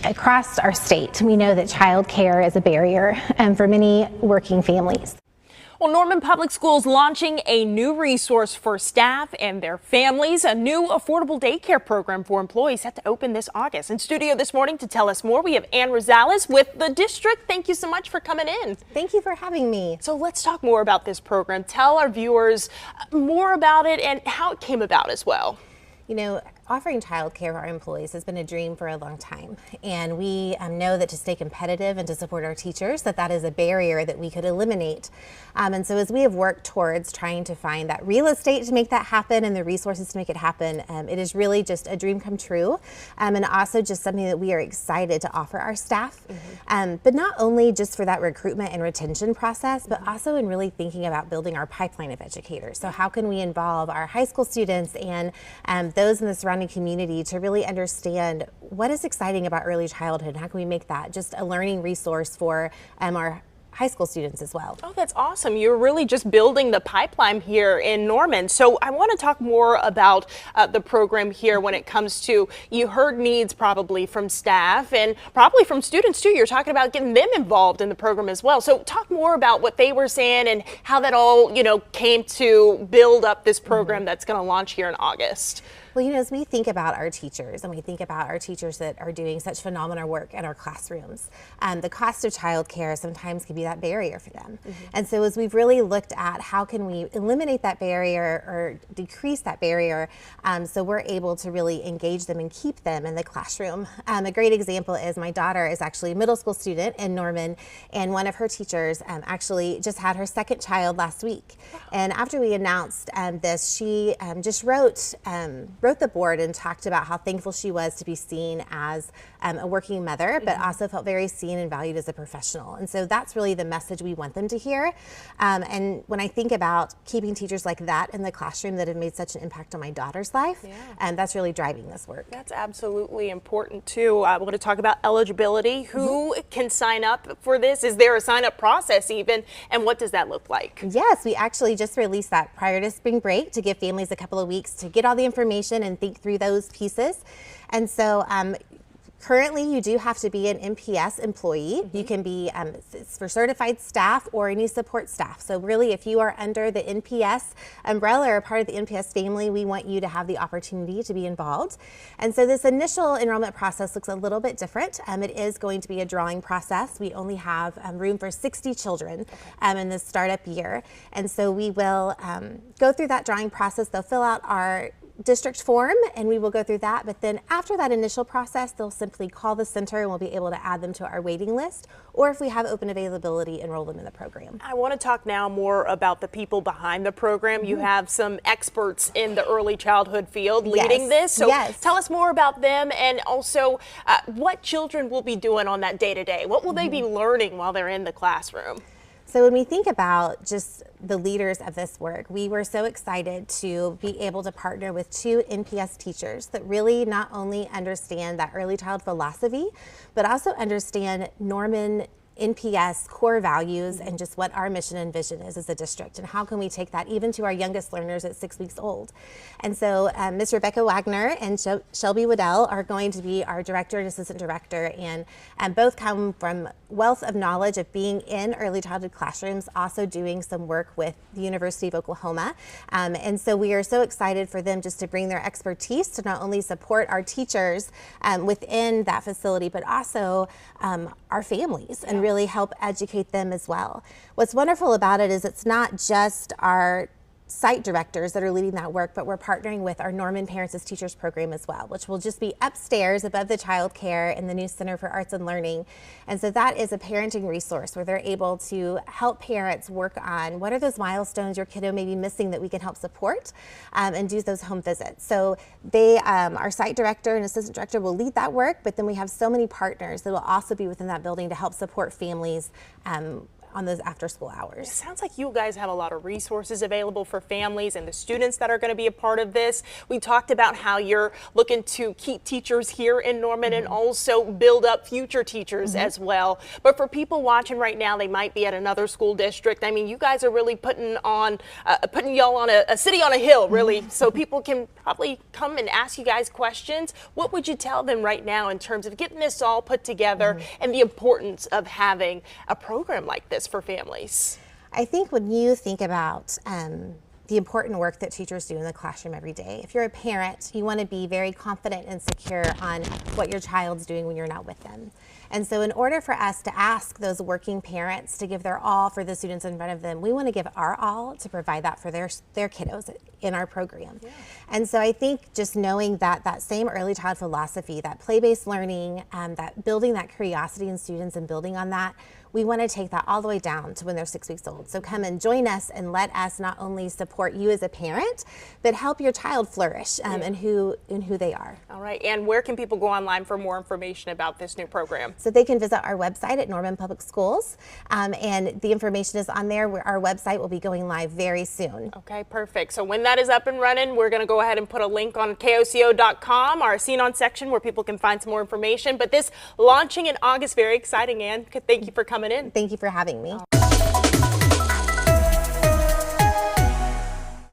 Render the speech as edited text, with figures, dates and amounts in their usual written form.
across our state, we know that childcare is a barrier for many working families. Well, Norman Public Schools launching a new resource for staff and their families, a new affordable daycare program for employees set to open this August. In studio this morning to tell us more, we have Ann Rosales with the district. Thank you so much for coming in. Thank you for having me. So let's talk more about this program. Tell our viewers more about it and how it came about as well. You know, offering childcare for our employees has been a dream for a long time, and we know that to stay competitive and to support our teachers, that is a barrier that we could eliminate. And so as we have worked towards trying to find that real estate to make that happen and the resources to make it happen, it is really just a dream come true, and also just something that we are excited to offer our staff. But not only just for that recruitment and retention process, but also in really thinking about building our pipeline of educators. So how can we involve our high school students and those in the surrounding community to really understand what is exciting about early childhood and how can we make that just a learning resource for our high school students as well. Oh, that's awesome. You're really just building the pipeline here in Norman. So I want to talk more about the program here when it comes to, you heard needs probably from staff and probably from students too. You're talking about getting them involved in the program as well. So talk more about what they were saying and how that all, came to build up this program that's going to launch here in August. Well, as we think about our teachers and we think about our teachers that are doing such phenomenal work in our classrooms, the cost of childcare sometimes can be that barrier for them. And so as we've really looked at how can we eliminate that barrier or decrease that barrier so we're able to really engage them and keep them in the classroom. A great example is my daughter is actually a middle school student in Norman, and one of her teachers actually just had her second child last week. And after we announced this, she just wrote the board and talked about how thankful she was to be seen as a working mother, but also felt very seen and valued as a professional. And so that's really the message we want them to hear. And when I think about keeping teachers like that in the classroom that have made such an impact on my daughter's life, that's really driving this work. That's absolutely important too. I want to talk about eligibility. Who can sign up for this? Is there a sign up process even? And what does that look like? Yes, we actually just released that prior to spring break to give families a couple of weeks to get all the information and think through those pieces. And so currently you do have to be an NPS employee. You can be for certified staff or any support staff. So really, if you are under the NPS umbrella or part of the NPS family, we want you to have the opportunity to be involved. And so this initial enrollment process looks a little bit different. It is going to be a drawing process. We only have room for 60 children in this startup year. And so we will go through that drawing process. They'll fill out our district form and we will go through that, but then after that initial process they'll simply call the center and we'll be able to add them to our waiting list, or if we have open availability, enroll them in the program. I want to talk now more about the people behind the program. You have some experts in the early childhood field leading this, so tell us more about them and also what children will be doing on that day-to-day. What will they be learning while they're in the classroom? So when we think about just the leaders of this work, we were so excited to be able to partner with two NPS teachers that really not only understand that early child philosophy, but also understand Norman NPS core values and just what our mission and vision is as a district and how can we take that even to our youngest learners at 6 weeks old. And so Ms. Rebecca Wagner and Shelby Waddell are going to be our director and assistant director, and both come from wealth of knowledge of being in early childhood classrooms, also doing some work with the University of Oklahoma. And so we are so excited for them just to bring their expertise to not only support our teachers within that facility, but also our families and really help educate them as well. What's wonderful about it is it's not just our site directors that are leading that work, but we're partnering with our Norman Parents as Teachers program as well, which will just be upstairs above the child care in the new Center for Arts and Learning. And so that is a parenting resource where they're able to help parents work on what are those milestones your kiddo may be missing that we can help support and do those home visits. So they, our site director and assistant director will lead that work, but then we have so many partners that will also be within that building to help support families on those after school hours. It sounds like you guys have a lot of resources available for families and the students that are going to be a part of this. We talked about how you're looking to keep teachers here in Norman and also build up future teachers as well. But for people watching right now, they might be at another school district. I mean, you guys are really putting y'all on a city on a hill, really, so people can probably come and ask you guys questions. What would you tell them right now in terms of getting this all put together and the importance of having a program like this for families? I think when you think about the important work that teachers do in the classroom every day, if you're a parent, you want to be very confident and secure on what your child's doing when you're not with them. And so in order for us to ask those working parents to give their all for the students in front of them, we want to give our all to provide that for their kiddos in our program. Yeah. And so I think just knowing that same early child philosophy, that play-based learning, that building that curiosity in students and building on that, we want to take that all the way down to when they're 6 weeks old. So come and join us and let us not only support you as a parent, but help your child flourish in who they are. All right, and where can people go online for more information about this new program? So they can visit our website at Norman Public Schools, and the information is on there. Our website will be going live very soon. Okay, perfect. So when that is up and running, we're going to go ahead and put a link on KOCO.com, our Scene On section, where people can find some more information. But this launching in August, very exciting, Ann. Thank you for coming in. Thank you for having me.